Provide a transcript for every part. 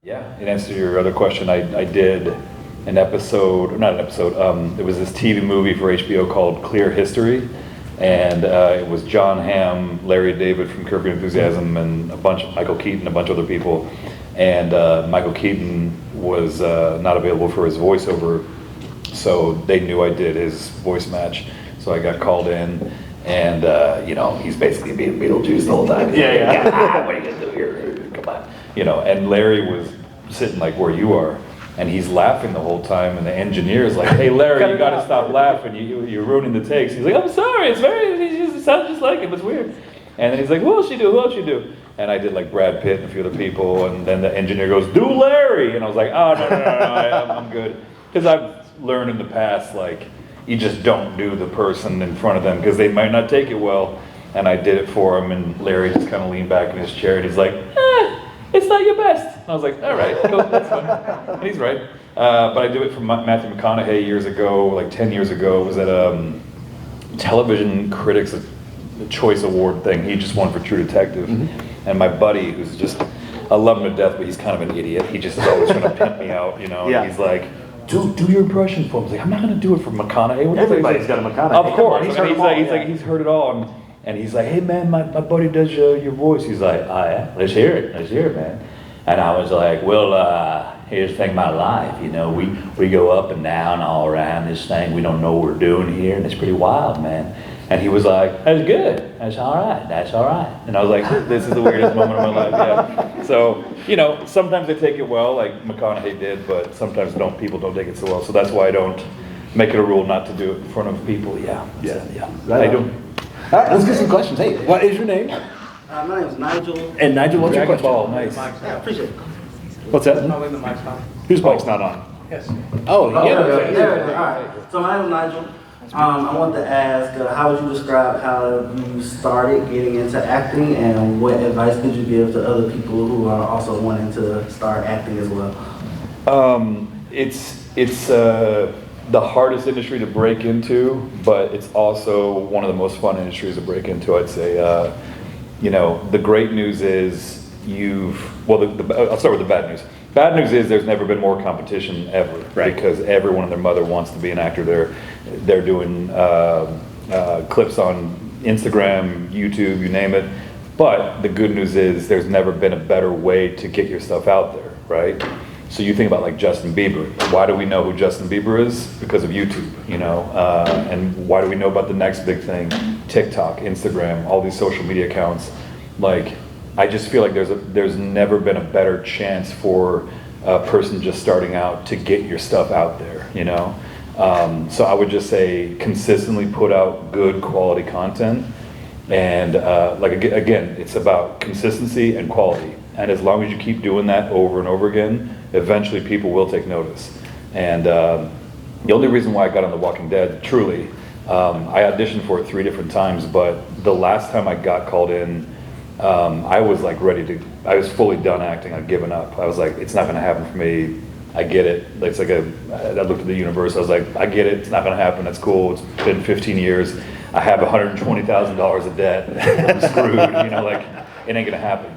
Yeah, in answer to your other question, I did an episode, not an episode, it was this TV movie for HBO called Clear History, and it was John Hamm, Larry David from Curb Your Enthusiasm, and Michael Keaton, a bunch of other people, and Michael Keaton was not available for his voiceover, so they knew I did his voice match, so I got called in, and he's basically being Beetlejuice the whole time. Yeah. What are you gonna do here? Come on. And Larry was sitting like where you are, and he's laughing the whole time, and the engineer's like, hey Larry, you gotta stop laughing, you're ruining the takes. He's like, I'm sorry, it sounds just like him, it's weird. And then he's like, who else you do? And I did like Brad Pitt and a few other people, and then the engineer goes, do Larry! And I was like, oh, no, I'm good. Because I've learned in the past, like, you just don't do the person in front of them, because they might not take it well. And I did it for him, and Larry just kind of leaned back in his chair, and he's like, it's not your best. And I was like, all right, cool, that's fine. And he's right. But I did it for Matthew McConaughey years ago, like 10 years ago. It was at a Television Critics Choice Award thing. He just won for True Detective. Mm-hmm. And my buddy, who's just, I love him to death, but he's kind of an idiot. He just is always trying to pimp me out, Yeah. He's like, do your impression for him. I was like, I'm not going to do it for McConaughey. Everybody's got a McConaughey. Of course. He's heard it all. And he's like, hey man, my buddy does your voice. He's like, oh yeah, let's hear it, man. And I was like, well, here's the thing about life, we go up and down all around this thing. We don't know what we're doing here, and it's pretty wild, man. And he was like, that's good, that's all right. And I was like, this is the weirdest moment of my life, yeah. So, sometimes they take it well, like McConaughey did, but sometimes people don't take it so well. So that's why I don't make it a rule not to do it in front of people, yeah. Right. I do. All right, let's get some questions. Hey, what is your name? My name is Nigel. And Nigel, what's your question? Ball, nice. I appreciate it. What's that? Probably the mic's on. Whose mic's not on? Yes. Oh, yeah. All right. So my name is Nigel. I want to ask, how would you describe how you started getting into acting, and what advice could you give to other people who are also wanting to start acting as well? It's the hardest industry to break into, but it's also one of the most fun industries to break into, I'd say. The great news is I'll start with the bad news. Bad news is there's never been more competition ever, right? Because everyone and their mother wants to be an actor. They're doing clips on Instagram, YouTube, you name it. But the good news is there's never been a better way to get your stuff out there, right? So you think about like Justin Bieber. Why do we know who Justin Bieber is? Because of YouTube, and why do we know about the next big thing? TikTok, Instagram, all these social media accounts. Like, I just feel like there's never been a better chance for a person just starting out to get your stuff out there, So I would just say consistently put out good quality content, and again, it's about consistency and quality. And as long as you keep doing that over and over again, eventually people will take notice. And the only reason why I got on The Walking Dead, truly, I auditioned for it 3 different times, but the last time I got called in, I was like I was fully done acting. I'd given up. I was like, it's not gonna happen for me. I get it. It's like I looked at the universe. I was like, I get it. It's not gonna happen. That's cool. It's been 15 years. I have $120,000 of debt. I'm screwed. It ain't gonna happen.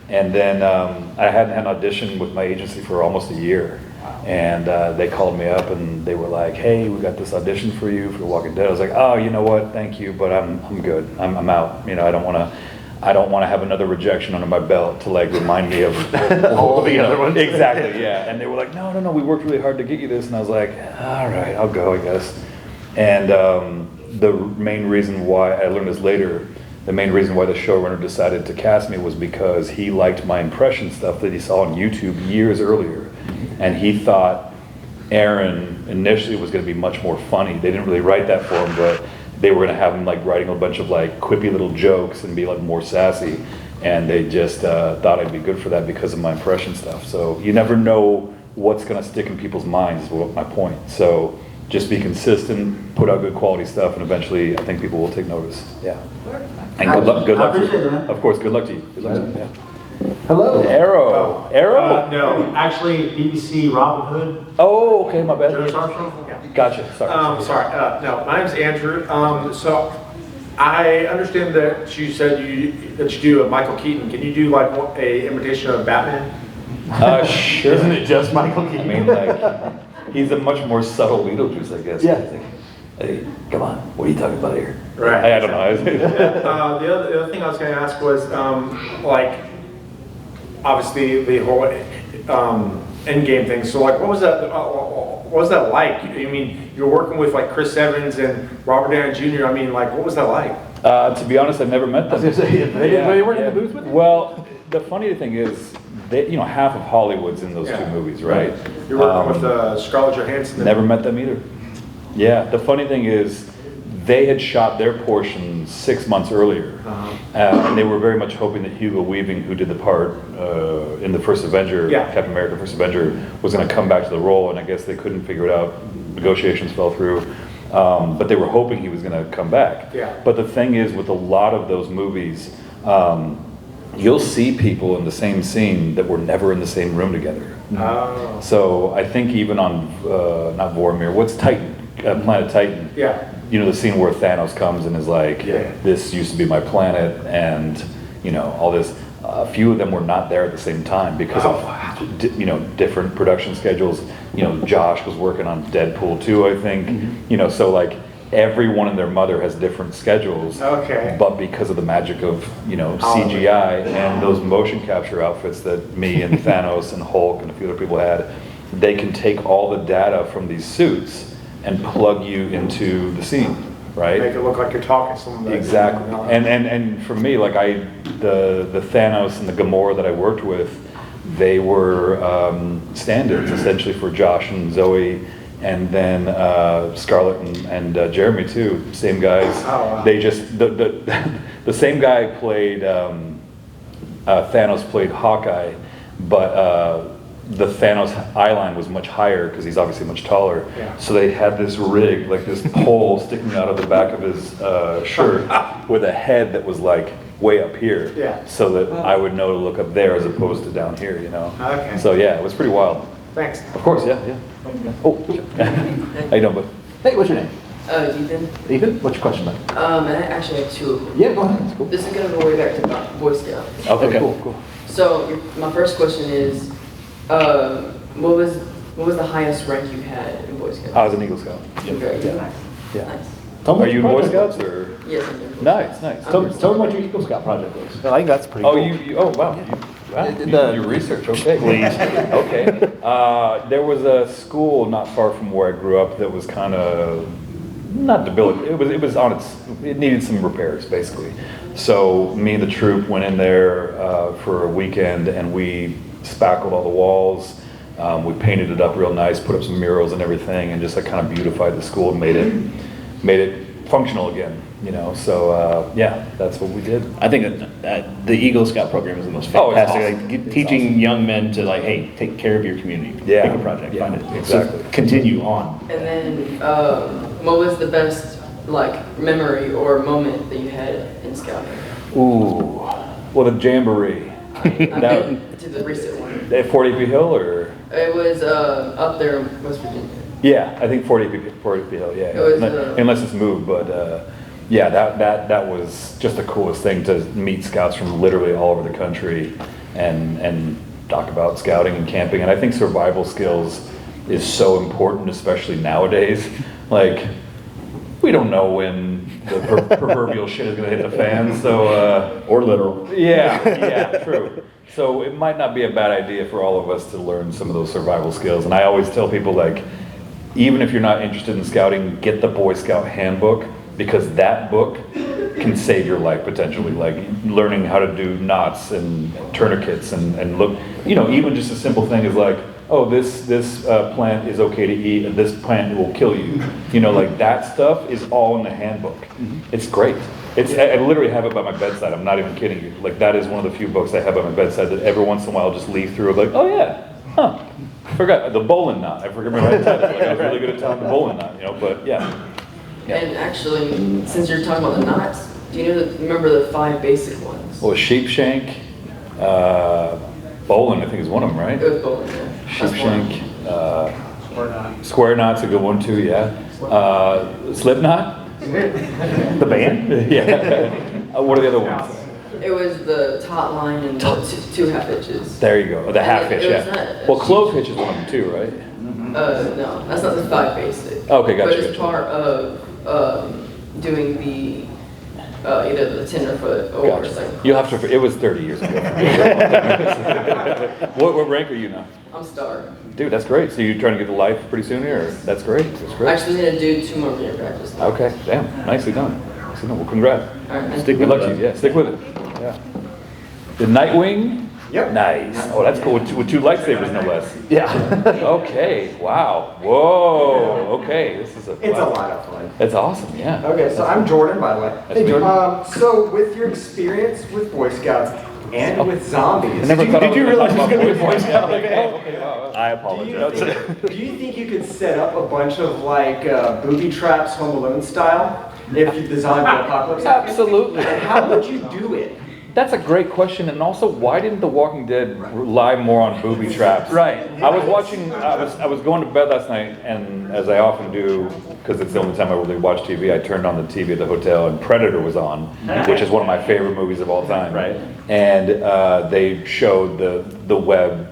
And then I hadn't had an audition with my agency for almost a year. And they called me up and they were like, hey, we got this audition for you for The Walking Dead. I was like, oh, you know what? Thank you, but I'm good. I'm out. I don't want to have another rejection under my belt to like remind me of all the other ones. Exactly, yeah. And they were like, no, we worked really hard to get you this. And I was like, all right, I'll go, I guess. And the main reason why, I learned this later, the main reason why the showrunner decided to cast me was because he liked my impression stuff that he saw on YouTube years earlier. And he thought Aaron initially was going to be much more funny. They didn't really write that for him, but they were going to have him like writing a bunch of like quippy little jokes and be like more sassy. And they just thought I'd be good for that because of my impression stuff. So you never know what's going to stick in people's minds is my point. So just be consistent, put out good quality stuff, and eventually I think people will take notice. Yeah. And good luck to you. Of course, good luck to you. Good luck to you. Yeah. Hello. Arrow. No, actually BBC Robin Hood. Oh, okay, my bad. Yeah. Gotcha. Sorry. No, my name's Andrew. So I understand that you said that you do a Michael Keaton. Can you do like a imitation of Batman? Sure. Isn't it just Michael I Keaton? mean, like, he's a much more subtle Beetlejuice, I guess. Yeah. He's like, hey, come on, what are you talking about here? Right. I don't know. The other thing I was going to ask was, like, obviously the whole Endgame thing. So, like, what was that like? I mean, you're working with like Chris Evans and Robert Downey Jr. I mean, like, what was that like? To be honest, I've never met them. I was gonna say, they weren't in the booth with you? Well, the funny thing is, half of Hollywood's in those two movies, right? You're working with Scarlett Johansson. Never met them either. Yeah, the funny thing is, they had shot their portion 6 months earlier, and they were very much hoping that Hugo Weaving, who did the part in the first Avenger, Captain America: First Avenger, was going to come back to the role, and I guess they couldn't figure it out. Negotiations fell through, but they were hoping he was going to come back. Yeah. But the thing is, with a lot of those movies, you'll see people in the same scene that were never in the same room together. Oh. So I think even on not Vormir, what's Titan? Planet Titan. Yeah. You know, the scene where Thanos comes and is like, Yeah. this used to be my planet, and, all this. A few of them were not there at the same time because of, different production schedules. Josh was working on Deadpool 2, I think. So like, everyone and their mother has different schedules. Okay. But because of the magic of, CGI and those motion capture outfits that me and Thanos and Hulk and a few other people had, they can take all the data from these suits and plug you into the scene, right? Make it look like you're talking to someone. Exactly. And for me, like the Thanos and the Gamora that I worked with, they were stand-ins essentially for Josh and Zoe, and then Scarlett and Jeremy too. Same guys. Oh, wow. They just the same guy played Thanos played Hawkeye, but the Thanos eyeline was much higher because he's obviously much taller. Yeah. So they had this rig, like this pole sticking out of the back of his shirt with a head that was like way up here. Yeah. So that I would know to look up there as opposed to down here, Okay. So yeah, it was pretty wild. Thanks. Of course, yeah. Oh, how you doing, bud? Hey, what's your name? Ethan. Ethan? What's your question, man? And I actually have two of them. Yeah, go ahead. That's cool. This is gonna go way back to Boy Scout. Okay. Cool. So my first question is, what was the highest rank you had in Boy Scouts? I was an Eagle Scout. Very good. Yeah. Nice. Tell Are me you what Boy your project Scouts or? Yes, I'm in Boy Nice. Scouts. Tell me what your Eagle Scout project was. I think that's pretty Oh, cool. oh wow. Your research, okay. Please. Okay. There was a school not far from where I grew up that was kind of not debilitating. It needed some repairs basically. So me and the troop went in there for a weekend and we spackled all the walls. We painted it up real nice, put up some murals and everything, and just like kind of beautified the school and made it functional again. So yeah, that's what we did. I think that the Eagle Scout program is the most Oh, it's fantastic. awesome. Like, teaching young men to like, hey, take care of your community. Yeah. Pick a project, Yeah, find it. exactly. So continue on. And then, what was the best memory or moment that you had in scouting? Ooh, well, the jamboree. I've been to the recent one. At Fort AP Hill, or? It was up there in West Virginia. Yeah, I think Fort AP Hill, yeah. It was, Unless it's moved, but yeah, that was just the coolest thing, to meet scouts from literally all over the country and talk about scouting and camping. And I think survival skills is so important, especially nowadays. Like, we don't know when the proverbial shit is gonna hit the fan, so. Or literal. Yeah, true. So it might not be a bad idea for all of us to learn some of those survival skills. And I always tell people, like, even if you're not interested in scouting, get the Boy Scout handbook, because that book can save your life potentially. Like learning how to do knots and tourniquets and look, even just a simple thing is like, oh, this plant is okay to eat and this plant will kill you. Like that stuff is all in the handbook. It's great. I literally have it by my bedside. I'm not even kidding you. Like that is one of the few books I have by my bedside that every once in a while I'll just leaf through. Like, oh yeah, forgot the bowling knot. I forget my right title. Like, I was really good at telling the bowling knot, but yeah. And actually, since you're talking about the knots, do you remember the 5 basic ones? Well, sheep shank, bowling I think is one of them, right? It was bowling, yeah. Sheep That's one. shank, square knot's a good one too, yeah. Slip knot? The band? Yeah. What are the other ones? It was the taut line and the two half hitches. There you go. The half hitch, It was yeah. not- Well, clove hitch is one of them too, right? No, that's not the 5 basic. Okay, gotcha, But it's gotcha. part of doing the either the tenderfoot or Gotcha. second. You'll have to. It was 30 years ago. What rank are you now? I'm star. Dude, that's great. So you're trying to get to life pretty soon here? That's great. That's I great. actually need to do 2 more minute practice. now. Okay, damn, nicely done. Nicely done. Well, congrats. All right, Stick Good with luck to it. you. Yeah, stick with it. Yeah. The Nightwing? Yep. Nice. Oh, that's cool. With 2 lightsabers, no less. Yeah. Okay. Wow. Whoa. Okay. This is It's a wow. lot of fun. That's awesome. Yeah. Okay, so I'm Jordan, by the way. That's Jordan. So with your experience with Boy Scouts and with zombies, I never thought did you realize he's gonna be a Boy Scout? Okay. Wow. I do apologize. you think you could set up a bunch of like booby traps, Home Alone style, if the zombie apocalypse happened? Absolutely. And how would you do it? That's a great question, and also, why didn't The Walking Dead rely more on booby traps? Right. I was watching. I was going to bed last night, and as I often do, because it's the only time I really watch TV, I turned on the TV at the hotel, and Predator was on, which is one of my favorite movies of all time. Right. And they showed the web,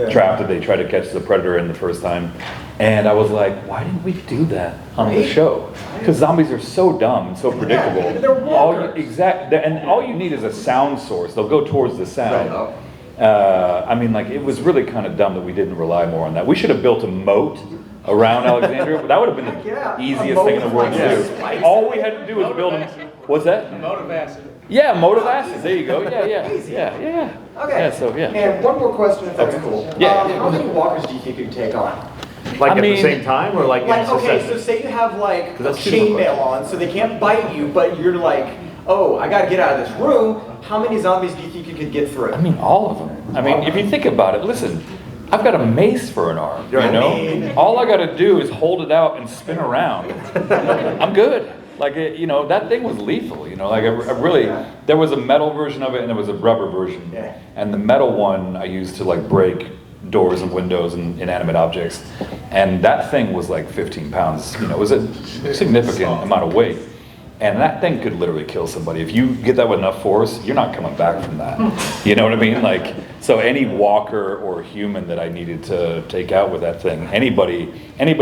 trap that they tried to catch the predator in the first time, and I was like, why didn't we do that on the show? Because zombies are so dumb and so predictable. They're walkers. And all you need is a sound source. They'll go towards the sound. Right. I mean, like, it was really kind of dumb that we didn't rely more on that. We should have built a moat around Alexandria, but that would have been the Yeah, a easiest thing in the moat world to with do. spikes. All we had to do was build them. What's that? Moat of acid. Yeah, moat of acid. There you go. Yeah. Okay. Yeah, so yeah. And one more question, if that's cool. Yeah. How many walkers do you think you could take on? Like I at mean- the same time, or like in Like, okay, succession? so say you have like that's two different chainmail on, so they can't bite you, but you're like, oh, I gotta get out of this room. How many zombies do you think you could get through? I mean, all of them. I mean, if you think about it, listen, I've got a mace for an arm, you know? All I gotta do is hold it out and spin around. I'm good. Like, that thing was lethal, like I really, there was a metal version of it and there was a rubber version. Yeah. And the metal one I used to like break doors and windows and inanimate objects. And that thing was like 15 pounds, it was a significant amount of weight. And that thing could literally kill somebody. If you get that with enough force, you're not coming back from that. You know what I mean? Like, so any walker or human that I needed to take out with that thing, anybody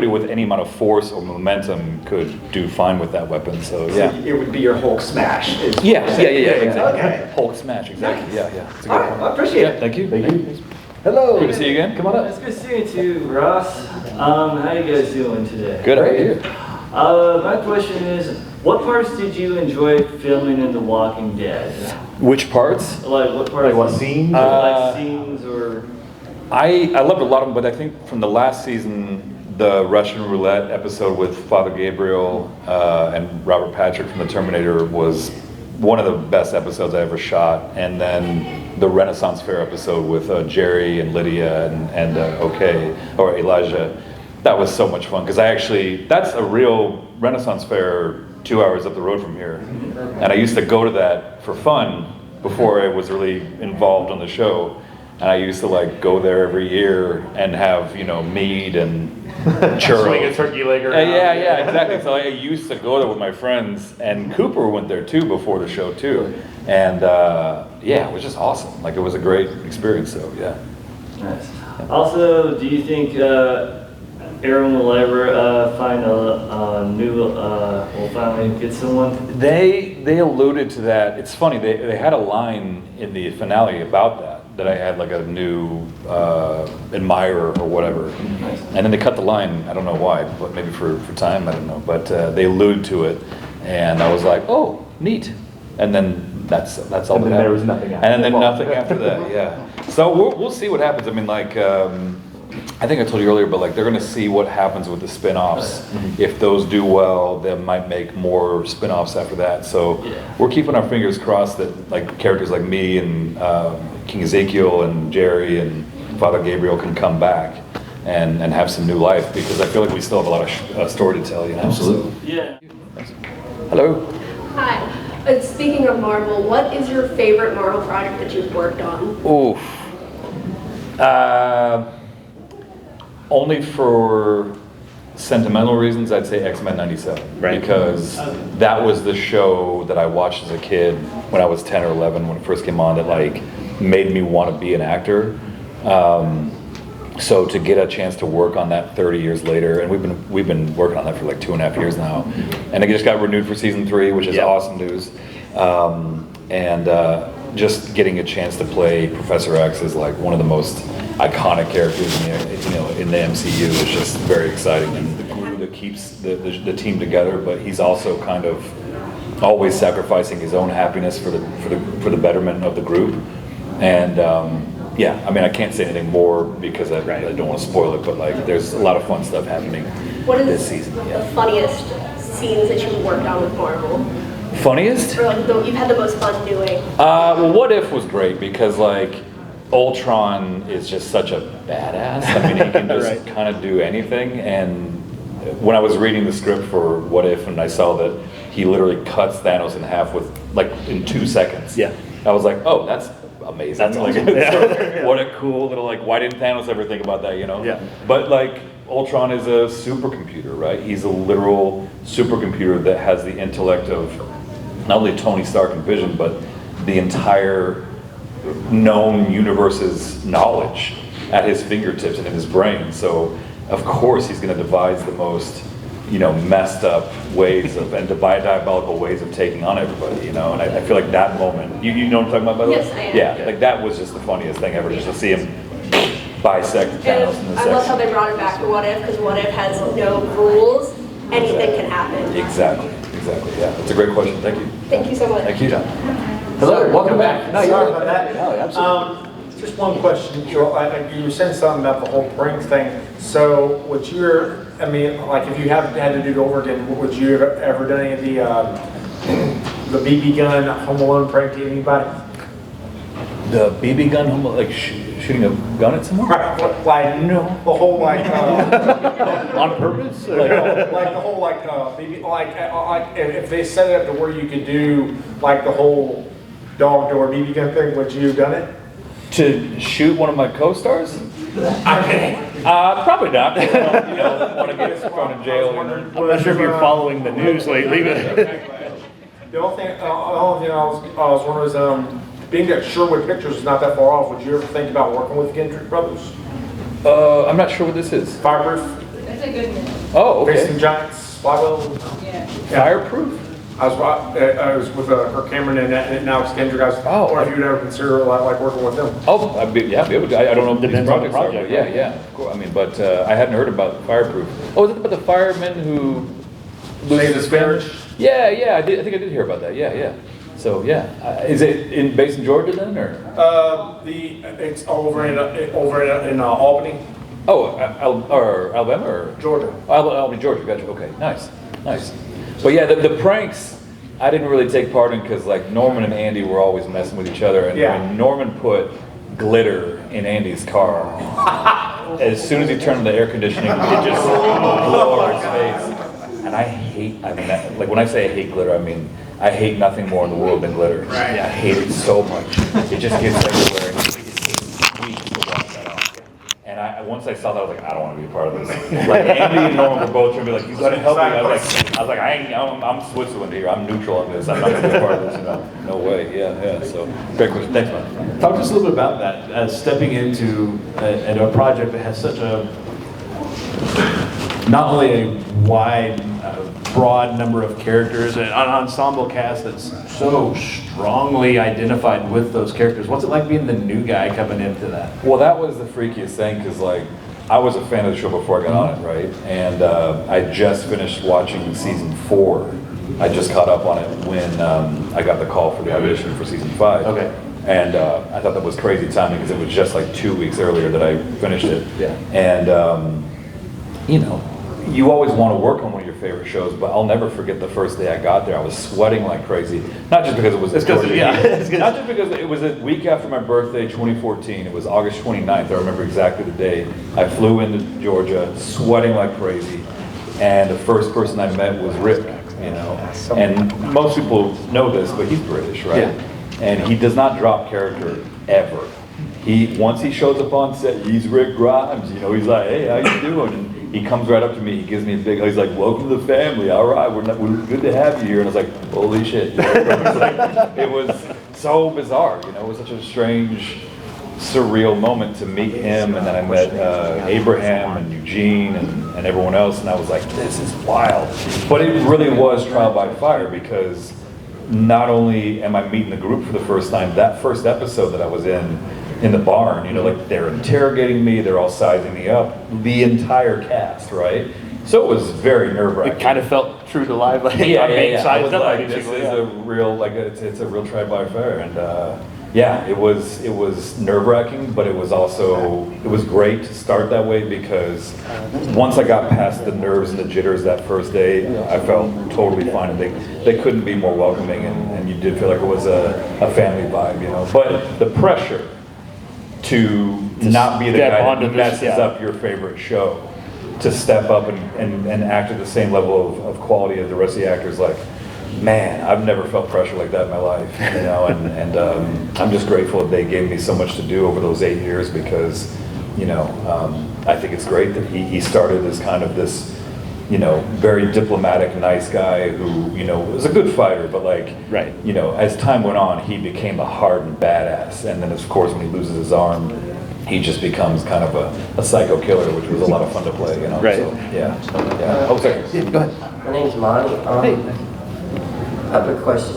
with any amount of force or momentum could do fine with that weapon. So yeah. It would be your Hulk smash. Yeah, exactly. Okay. Hulk smash, exactly. Yeah. It's a good All right, one. well, I appreciate Yeah, it. thank you. Hello. Good to see you again. Come on up. It's good seeing you too, Ross. How you guys doing today? Good, how are you? My question is, what parts did you enjoy filming in The Walking Dead? Which parts? Like what parts? Like what scenes? Like scenes or? I loved a lot of them, but I think from the last season, the Russian roulette episode with Father Gabriel and Robert Patrick from the Terminator was one of the best episodes I ever shot. And then the Renaissance Fair episode with Jerry and Lydia and Elijah. That was so much fun because that's a real Renaissance Fair 2 hours up the road from here. And I used to go to that for fun before I was really involved on the show. And I used to like go there every year and have, meat and churros. Swing a turkey leg around. Yeah, exactly. So I used to go there with my friends, and Cooper went there too before the show too. And it was just awesome. Like, it was a great experience. So yeah. Nice. Also, do you think Aaron will ever find a new, will finally get someone? They alluded to that. It's funny. They had a line in the finale about that I had like a new admirer or whatever. And then they cut the line. I don't know why, but maybe for time, I don't know. But they allude to it, and I was like, oh, neat. And then that's all. And that then there happened. was nothing after And then that. nothing after that. Yeah. So we'll see what happens. I mean, like. I think I told you earlier, but like they're going to see what happens with the spin-offs. If those do well, they might make more spin-offs after that. So we're keeping our fingers crossed that like characters like me and King Ezekiel and Jerry and Father Gabriel can come back and have some new life, because I feel like we still have a lot of story to tell. Absolutely. Yeah. Hello. Hi. Speaking of Marvel, what is your favorite Marvel project that you've worked on? Oof. Only for sentimental reasons, I'd say X-Men '97. Right. Because that was the show that I watched as a kid when I was 10 or 11 when it first came on that like made me want to be an actor. So to get a chance to work on that 30 years later, and we've been working on that for like 2.5 years now, and it just got renewed for season 3, which is awesome news. Just getting a chance to play Professor X is like one of the most iconic characters in the MCU is just very exciting, and the glue that keeps the team together. But he's also kind of always sacrificing his own happiness for the betterment of the group. And yeah, I mean, I can't say anything more because I don't want to spoil it, but like there's a lot of fun stuff happening this season. What is the funniest scenes that you've worked on with Marvel? Funniest? Or like you've had the most fun doing? Well, What If was great because like Ultron is just such a badass. I mean, he can just kind of do anything. And when I was reading the script for What If and I saw that he literally cuts Thanos in half with like in 2 seconds. Yeah. I was like, oh, that's amazing. That's like, awesome. Yeah. What a cool little like. Why didn't Thanos ever think about that? You know? Yeah. But like Ultron is a supercomputer, right? He's a literal supercomputer that has the intellect of not only Tony Stark and Vision, but the entire known universe's knowledge at his fingertips and in his brain. So of course he's going to devise the most, messed up ways of and diabolical ways of taking on everybody, And I feel like that moment, you know what I'm talking about, by the way? Yes, I am. Yeah, like that was just the funniest thing ever, just to see him bisect Thanos in the I love how section. they brought it back to What If, because What If has no rules. Anything can happen. Exactly, yeah. That's a great question. Thank you. Thank you so much. Thank you, John. Hello, welcome back. No, Sorry about that. No, absolutely. Just one question, Joel. You were saying something about the whole prank thing. So, if you had to do it over again, would you have ever done any of the BB gun Home Alone prank to anybody? The BB gun, like shooting a gun at someone? Like no, the whole like On purpose? like the whole like BB like if they set it up to where you could do like the whole dog door BB gun thing, would you have done it? To shoot one of my co-stars? Probably not. I don't want to get thrown in jail. I'm not sure if you're following the news lately, but The only thing I was wondering is being that Sherwood Pictures is not that far off, would you ever think about working with Gendry Brothers? I'm not sure what this is. Fireproof, That's a good one. Oh, Facing okay. Giants, Flywheel. Yeah. Fireproof? I was with Kirk Cameron and now it's Kendrick. Oh, or if you'd ever consider like working with them. Oh, I'd be able to. I don't know what these Depends on the projects are, but project, yeah. Of course. I mean, but I hadn't heard about Fireproof. Oh, is it about the fireman who loses his family? Marriage. Yeah, I think I did hear about that. Yeah. So yeah, is it based in Georgia then, or? It's over in Albany, Oh, or Alabama or? Georgia. Albany, Georgia. Gotcha. Okay, nice. But yeah, the pranks I didn't really take part in because like Norman and Andy were always messing with each other, and Yeah. when Norman put glitter in Andy's car, as soon as he turned on the air conditioning, it just blew over his face. And I mean, like when I say I hate glitter, I mean I hate nothing more in the world than glitter. Right. I hate it so much. It just gets everywhere. And it takes weeks to wash that off. And once I saw that, I was like, I don't want to be a part of this. Like Andy and Norman were both trying to be like, you gotta help me. I was like, I'm Switzerland here. I'm neutral on this. I'm not gonna be a part of this. No way. Yeah. So great question. Thanks, man. Talk to us a little bit about that, stepping into a project that has such a, not only a wide, broad number of characters, and an ensemble cast that's so strongly identified with those characters. What's it like being the new guy coming into that? Well, that was the freakiest thing because like I was a fan of the show before I got on it, right? And I just finished watching season 4. I just caught up on it when I got the call for the audition for season 5. Okay. And I thought that was crazy timing because it was just like 2 weeks earlier that I finished it. Yeah. And you always want to work on one of your favorite shows, but I'll never forget the first day I got there. I was sweating like crazy. Not just because it was not just because it was a week after my birthday, 2014. It was August 29th. I remember exactly the day. I flew into Georgia, sweating like crazy, and the first person I met was Rick. And most people know this, but he's British, right? Yeah. And he does not drop character ever. Once he shows up on set, he's Rick Grimes. He's like, hey, how you doing? And he comes right up to me, he gives me a big, he's like, welcome to the family, all right, we're good to have you here. And I was like, holy shit. It was so bizarre, you know, it was such a strange, surreal moment to meet him. And then I met Abraham and Eugene and everyone else, and I was like, this is wild. But it really was trial by fire, because not only am I meeting the group for the first time, that first episode that I was in the barn, you know, like they're interrogating me, they're all sizing me up, the entire cast, right? So it was very nerve-wracking. It kind of felt true to life, like Yeah. I I was like, this is a real, like, it's a real trial by fire, and yeah, it was nerve-wracking, but it was great to start that way, because once I got past the nerves and the jitters that first day, I felt totally fine, and they couldn't be more welcoming, and you did feel like it was a family vibe, you know. But the pressure to not be the guy that messes up your favorite show, to step up and act at the same level of quality as the rest of the actors, like, man, I've never felt pressure like that in my life, you know, and I'm just grateful that they gave me so much to do over those 8 years, because, you know, I think it's great that he started as kind of this, you know, very diplomatic, nice guy who, you know, was a good fighter, but like, right. You know, as time went on, he became a hardened badass, and then of course when he loses his arm, he just becomes kind of a psycho killer, which was a lot of fun to play, you know. Right. So, yeah. Oh, sorry. Yeah, go ahead. My name's Monty. Hey. I have a question.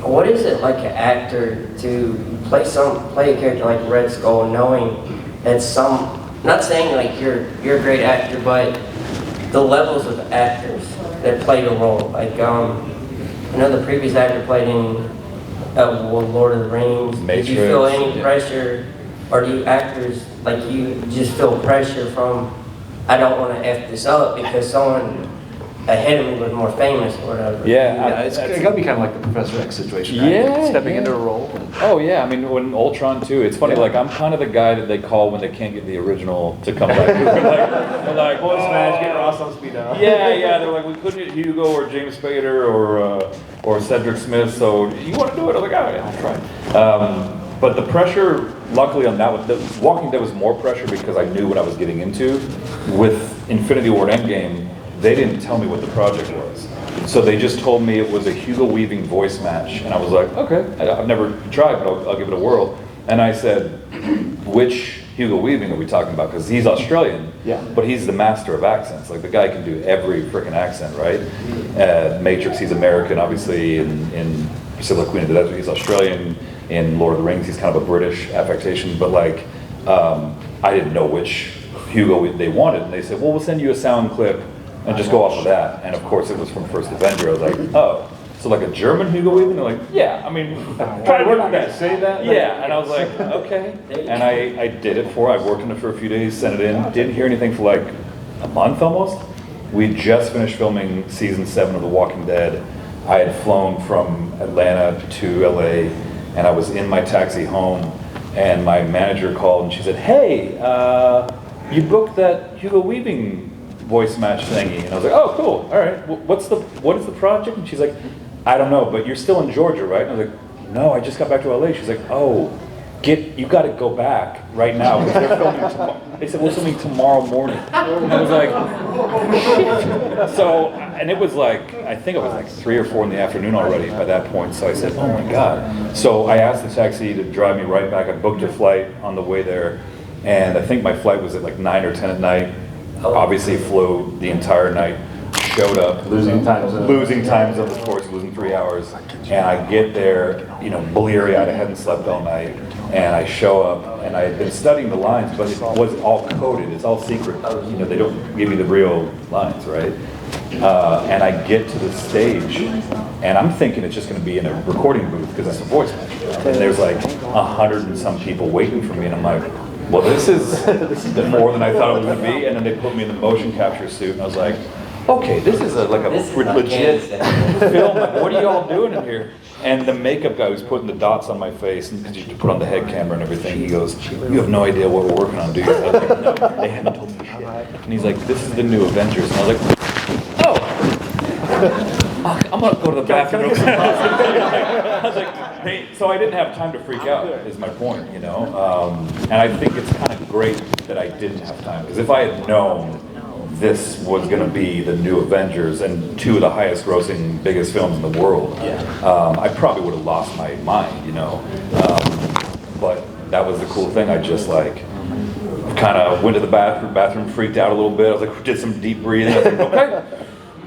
What is it like an actor to play a character like Red Skull, knowing that not saying like you're a great actor, but the levels of actors that play the role. Like I know the previous actor played in Lord of the Rings. Matrix. Did you feel any pressure, or do you actors like you just feel pressure from, I don't want to F this up because someone ahead of me was more famous or whatever? Yeah, it's gotta be kind of like the Professor X situation, right? Yeah, Stepping into a role. Oh yeah, I mean, when Ultron too, it's funny, like I'm kind of the guy that they call when they can't get the original to come back. they're like, Boy, smash, get Ross on speed dial. yeah, they're like, we couldn't get Hugo or James Spader or Cedric Smith, so you want to do it? I'm like, oh yeah, I'll try. But the pressure, luckily on that one, the Walking Dead was more pressure because I knew what I was getting into. With Infinity War Endgame, they didn't tell me what the project was. So they just told me it was a Hugo Weaving voice match. And I was like, okay, I've never tried, but I'll give it a whirl. And I said, which Hugo Weaving are we talking about? Because he's Australian, but he's the master of accents. Like the guy can do every freaking accent, right? Matrix, he's American, obviously. In Priscilla, Queen of the Desert, he's Australian. In Lord of the Rings, he's kind of a British affectation. But like, I didn't know which Hugo they wanted. And they said, well, we'll send you a sound clip and just go off of that. And of course it was from First Avenger. I was like, oh, so like a German Hugo Weaving? They're like, yeah, I mean, try to work on that. Say that? Yeah, and I was like, okay. And I did it I worked on it for a few days, sent it in, didn't hear anything for like a month almost. We just finished filming season 7 of The Walking Dead. I had flown from Atlanta to LA, and I was in my taxi home, and my manager called and she said, hey, you booked that Hugo Weaving voice match thingy. And I was like, oh, cool, all right. What is the project? And she's like, I don't know, but you're still in Georgia, right? And I was like, no, I just got back to LA. She's like, oh, you got to go back right now because they're filming tomorrow. They said, we're filming tomorrow morning. And I was like, so, and it was like, I think it was like 3 or 4 in the afternoon already by that point. So I said, oh my God. So I asked the taxi to drive me right back. I booked a flight on the way there. And I think my flight was at like 9 or 10 at night. Obviously flew the entire night, showed up. Losing time zone. Losing time zone, of course, losing 3 hours. And I get there, you know, bleary-eyed, I hadn't slept all night. And I show up, and I had been studying the lines, but it was all coded, it's all secret. You know, they don't give you the real lines, right? And I get to the stage, and I'm thinking it's just gonna be in a recording booth, because it's a voice match. And there's like 100 and some people waiting for me, and I'm like, well, this is more than I thought it was gonna be. And then they put me in the motion capture suit, and I was like, okay, this is like a legit film. Like, what are you all doing in here? And the makeup guy was putting the dots on my face, and because you put on the head camera and everything, he goes, you have no idea what we're working on, do you? I was like, no, they haven't told me shit. And he's like, this is the new Avengers. And I was like, oh, I'm gonna go to the bathroom. I was like, hey, so I didn't have time to freak out, is my point, you know? And I think it's kind of great that I didn't have time, because if I had known this was gonna be the new Avengers and two of the highest grossing, biggest films in the world. I probably would have lost my mind, you know. But that was the cool thing. I just like kind of went to the bathroom, freaked out a little bit. I was like, did some deep breathing. I was like, okay,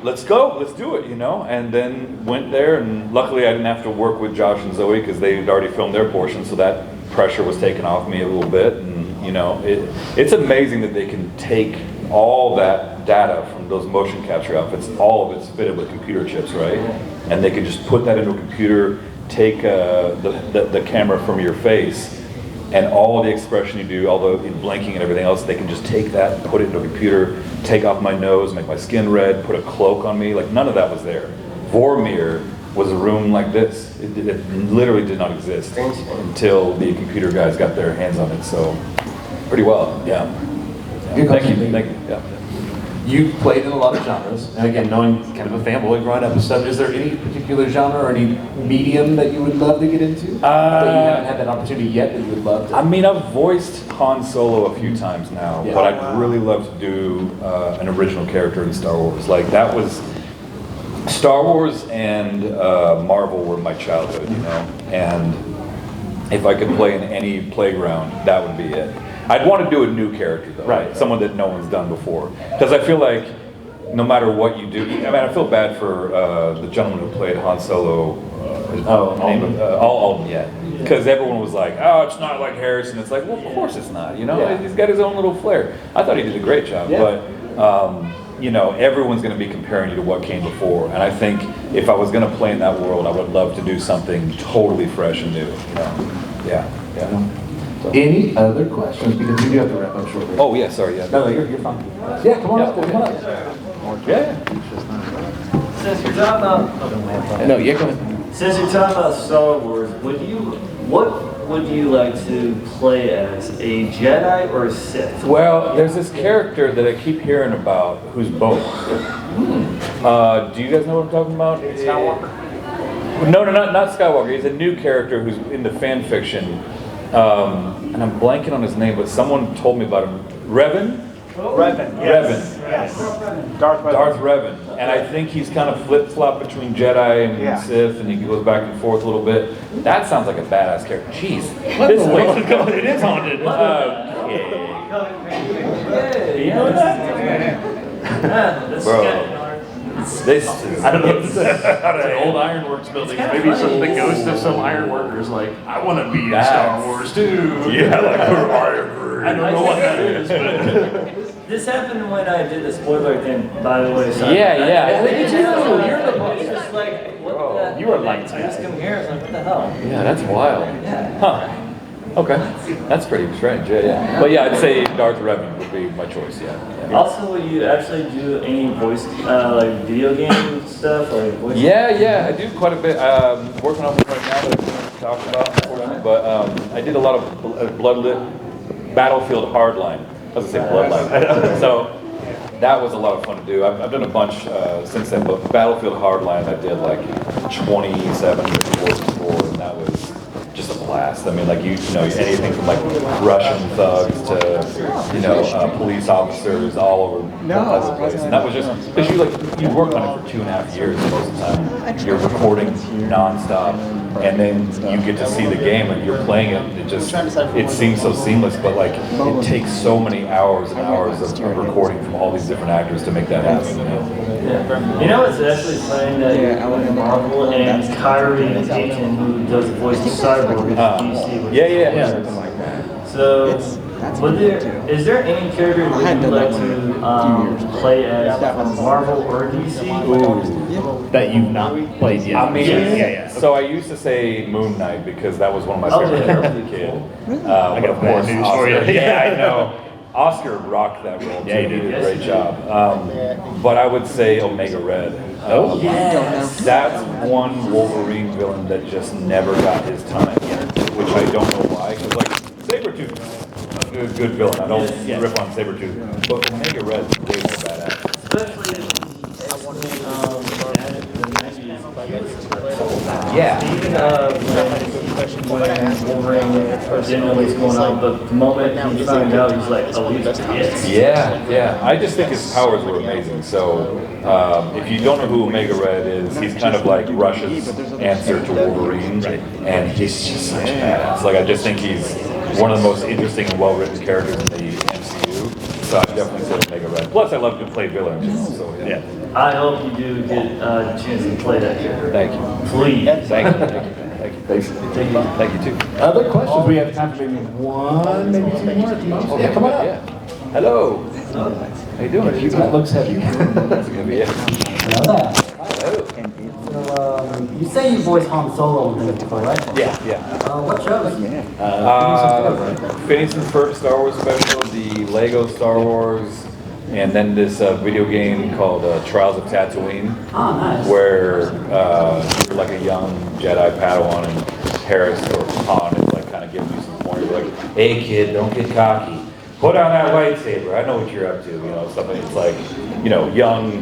let's go, let's do it, you know. And then went there, and luckily I didn't have to work with Josh and Zoe because they had already filmed their portion, so that pressure was taken off me a little bit. And you know, it's amazing that they can take all that data from those motion capture outfits, all of it's fitted with computer chips, right? And they can just put that into a computer, take the camera from your face, and all the expression you do, although in blinking and everything else, they can just take that, put it into a computer, take off my nose, make my skin red, put a cloak on me. Like none of that was there. Vormir was a room like this. It literally did not exist until the computer guys got their hands on it. So pretty well, yeah. Thank you. Yeah. You played in a lot of genres, and again, knowing kind of a fanboy growing up and stuff, is there any particular genre or any medium that you would love to get into? That you haven't had that opportunity yet that you would love to? I mean, I've voiced Han Solo a few times now, but I'd really love to do an original character in Star Wars. Like that was, Star Wars and Marvel were my childhood, you know, and if I could play in any playground, that would be it. I'd want to do a new character though, right? Someone that no one's done before. Because I feel like no matter what you do, I mean, I feel bad for the gentleman who played Han Solo, Alden, yeah. Because everyone was like, oh, it's not like Harrison. It's like, well, of course it's not, you know? He's got his own little flair. I thought he did a great job, but you know, everyone's going to be comparing you to what came before. And I think if I was going to play in that world, I would love to do something totally fresh and new, you know? Yeah. So. Any other questions? Because we do have to wrap up shortly. Oh, yeah, sorry, yeah. No, you're fine. Yeah, come on up. Yeah. Since you're talking about... No, yeah, go ahead. Since you're talking about Star Wars, what would you like to play as, a Jedi or a Sith? Well, there's this character that I keep hearing about who's both. Do you guys know what I'm talking about? Skywalker? No, not Skywalker. He's a new character who's in the fan fiction. And I'm blanking on his name, but someone told me about him. Revan? Revan, yes. Darth Revan. And I think he's kind of flip-flop between Jedi and Sith, and he goes back and forth a little bit. That sounds like a badass character. Jeez. This place is going, it is haunted. Bro. This is, I don't know, it's an old ironworks building. Maybe the ghost of some ironworkers like, I want to be in Star Wars too. Yeah, like, I don't know what that is, but... This happened when I did the spoiler thing, by the way. So yeah. It's just like, what the... You were lights, I just come here, it's like, what the hell? Yeah, that's wild. Yeah. Huh. Okay. That's pretty strange, yeah. But yeah, I'd say Darth Revan would be my choice, yeah. Also, will you actually do any voice, like video game stuff, or voice? Yeah, I do quite a bit. Working on one right now that I can't talk about, unfortunately, but I did a lot of Bloodlit, Battlefield Hardline. I was gonna say Bloodline. So that was a lot of fun to do. I've done a bunch since then, but Battlefield Hardline I did like 27 years before, and that was just a blast. I mean, like you know, anything from like Russian thugs to police officers all over the place. And that was just because you work on it for 2.5 years most of the time. You're recording nonstop, and then you get to see the game and you're playing it. It seems so seamless, but like it takes so many hours and hours of recording from all these different actors to make that happen. You know, it's actually funny that Marvel and Kyrie Aiken, who does the voice of Cyborg, is DC. Yeah. So, is there any character that you'd like to play as from Marvel or DC? That you've not played yet. I mean, so I used to say Moon Knight because that was one of my favorite characters as a kid. I got of course, news for you. Yeah, I know. Oscar rocked that role too. Yeah, he He did. did a great job. But I would say Omega Red. That's one Wolverine villain that just never got his time, which I don't know why. Because like Sabretooth, a good villain. I don't rip on Sabretooth, but Omega Red is way more badass. Especially Yeah. Even when Wolverine didn't know what's going on, but the moment he found out, he's like, oh, he's yes. Yeah. I just think his powers were amazing. So, if you don't know who Omega Red is, he's kind of like Russia's answer to Wolverine, and he's just such a badass. Like, I just think he's one of the most interesting and well-written characters in the MCU. So I definitely say Omega Red. Plus, I love to play villains. So yeah. I hope you do get a chance to play that character. Thank you. Please. Thank you. Thank you too. Other questions? We have time for maybe one, maybe two more at the most. Yeah, come on up. Yeah. Hello. How you doing? That looks heavy. That's gonna be it. Hello. So, you say you voice Han Solo and things before, right? Yeah. What shows? Finneyson's first Star Wars special, the Lego Star Wars, and then this video game called Trials of Tatooine, Oh, nice. where you're like a young Jedi Padawan, and Harris or Han is like kind of giving you some pointers, like, "Hey kid, don't get cocky. Put on that lightsaber. I know what you're up to." Something. It's like, young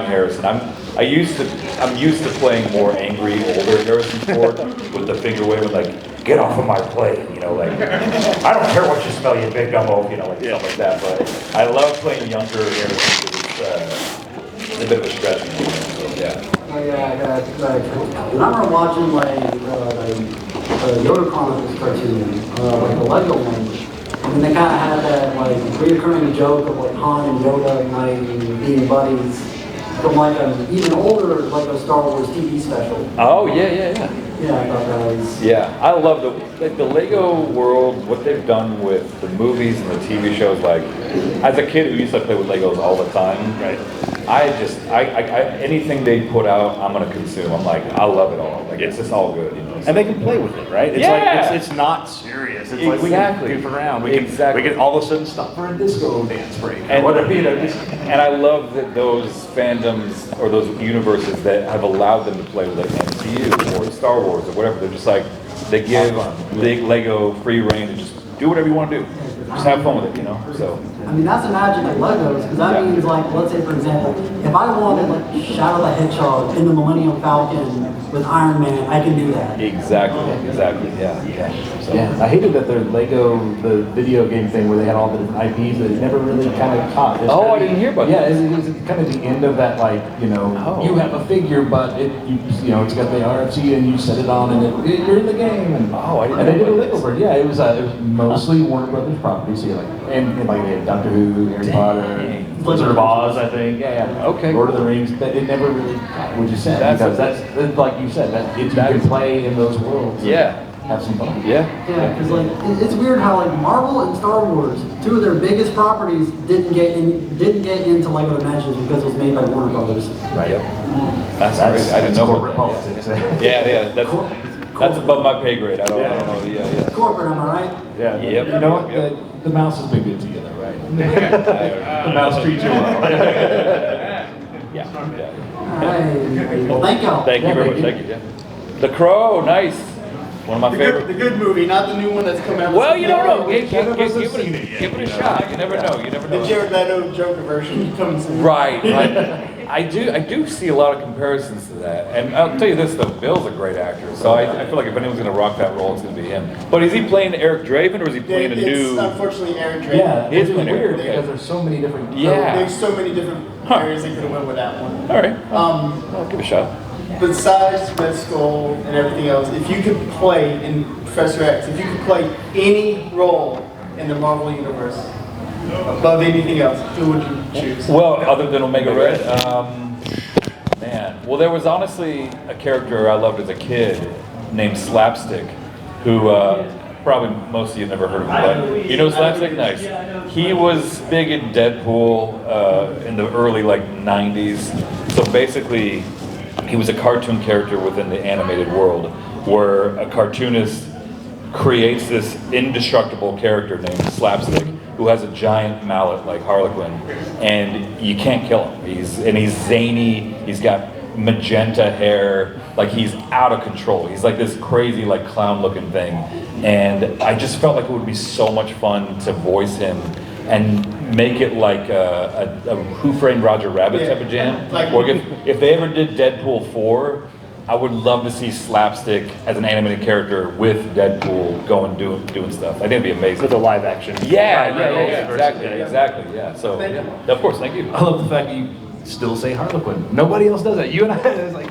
Harrison. I'm used to playing more angry, older Harrison Ford with the figure waving, like, "Get off of my plane," like, "I don't care what you smell, you big gumbo," stuff like that. But I love playing younger Harrison because it's a bit of a stretch. So, yeah. I remember watching the Yoda Chronicles cartoon, the Lego one, and they kind of had that reoccurring joke of Han and Yoda being buddies from an even older Star Wars TV special. Oh yeah. Yeah, I thought that was. Yeah, I love the Lego world. What they've done with the movies and the TV shows. Like, as a kid who used to play with Legos all the time, right? I anything they put out, I'm gonna consume. I'm like, I love it all. Like, it's just all good, And they can play with it, right? It's Yeah. it's not serious. It's Exactly. like we can goof around. We can all of a sudden stop for a disco dance break. And whatever, and I love that those fandoms or those universes that have allowed them to play with MCU or Star Wars or whatever. They're just like, they give Lego free reign to just do whatever you want to do. Just have fun with it, So. I mean, that's the magic of Legos, because that means, let's say, for example, if I wanted, Shadow the Hedgehog in the Millennium Falcon with Iron Man, I can do that. Exactly, yeah. So. Yeah, I hated that their Lego, the video game thing where they had all the different IPs that it never really kind of caught. I didn't hear about that. Yeah, it was kind of the end of that, you have a figure, but it's got the RFC and you set it on and you're in the game. And, I didn't and they know did a about Lego version. Yeah, it was mostly Warner Brothers properties. So and they had Doctor Who, Harry Potter, Wizard of Oz, I think. Yeah. Okay. Lord of the Rings, but it never really got what you said. Because that's like you said, you can play in those worlds. Yeah. Have some fun. Yeah, because it's weird how Marvel and Star Wars, two of their biggest properties, didn't get into Lego Dimensions because it was made by Warner Brothers. Right. Yep. That's crazy. I didn't know corporate about politics. that. Yeah. That's above my pay grade. I don't know. Yeah. Corporate, am I right? Yeah. Yep. You know what? The mouse has been good together, right? The mouse treats you well. Yeah. All right. Well, thank y'all. Thank you very much. Thank you. Yeah. The Crow, nice. One of my favorite. The good movie, not the new one that's come out. Well, you don't know. Give None of us have it seen it yet, a you know. shot. You never know. The Jared Leto Joker version comes in. Right. I do see a lot of comparisons to that. And I'll tell you this though, Bill's a great actor. So I feel like if anyone's going to rock that role, it's going to be him. But is he playing Eric Draven or is he playing a It's new? unfortunately Aaron Drake. Yeah, It's it's been weird okay. because there's so many different. Yeah. There's so many different areas they could have went with that one. All right. I'll give it a shot. Besides Red Skull and everything else, if you could play in Professor X, if you could play any role in the Marvel Universe above anything else, who would you choose? Well, other than Omega Red, man. Well, there was honestly a character I loved as a kid named Slapstick, who probably most of you have never heard of him, but you know Slapstick? Nice. He was big in Deadpool in the early 90s. So basically, he was a cartoon character within the animated world, where a cartoonist creates this indestructible character named Slapstick, who has a giant mallet like Harlequin, and you can't kill him. He's zany. He's got magenta hair. He's out of control. He's like this crazy clown-looking thing, and I just felt like it would be so much fun to voice him and make it like a Who Framed Roger Rabbit type of jam. Or if they ever did Deadpool 4, I would love to see Slapstick as an animated character with Deadpool doing stuff. I think it'd be amazing. For the live action. Yeah, exactly, yeah. So, of course, thank you. I love the fact that you still say Harlequin. Nobody else does that. You and I, it's like,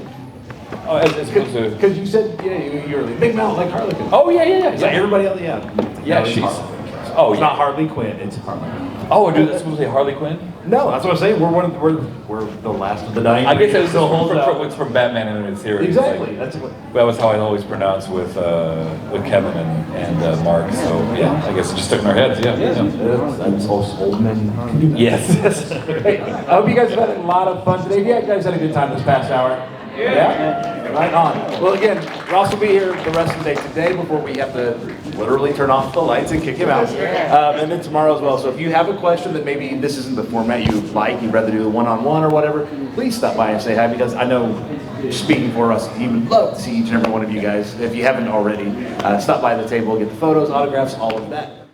Oh, as opposed to, because you said, you're like, big mouth like Harlequin. oh yeah. It's like everybody else, Yeah, No, it's she's. Harlequin. Oh, It's yeah. not Harley Quinn, it's Harlequin. Oh, dude, that's supposed to say Harley Quinn. No, that's what I'm saying. We're the last of the dying. I guess it was still holds out. it's from Batman animated series. Exactly. Like, That's what. that was how I always pronounced with Kevin and Mark. So yeah, I guess it just stuck in our heads. Yeah. That's old men can do that. Yes. Hey, I hope you guys have had a lot of fun today. You guys had a good time this past hour. Yeah? Right on. Well, again, Ross will be here the rest of the day today before we have to literally turn off the lights and kick him out. And then tomorrow as well. So if you have a question that maybe this isn't the format you like, you'd rather do the one-on-one or whatever, please stop by and say hi, because I know, speaking for us, he would love to see each and every one of you guys. If you haven't already, stop by the table, get the photos, autographs, all of that.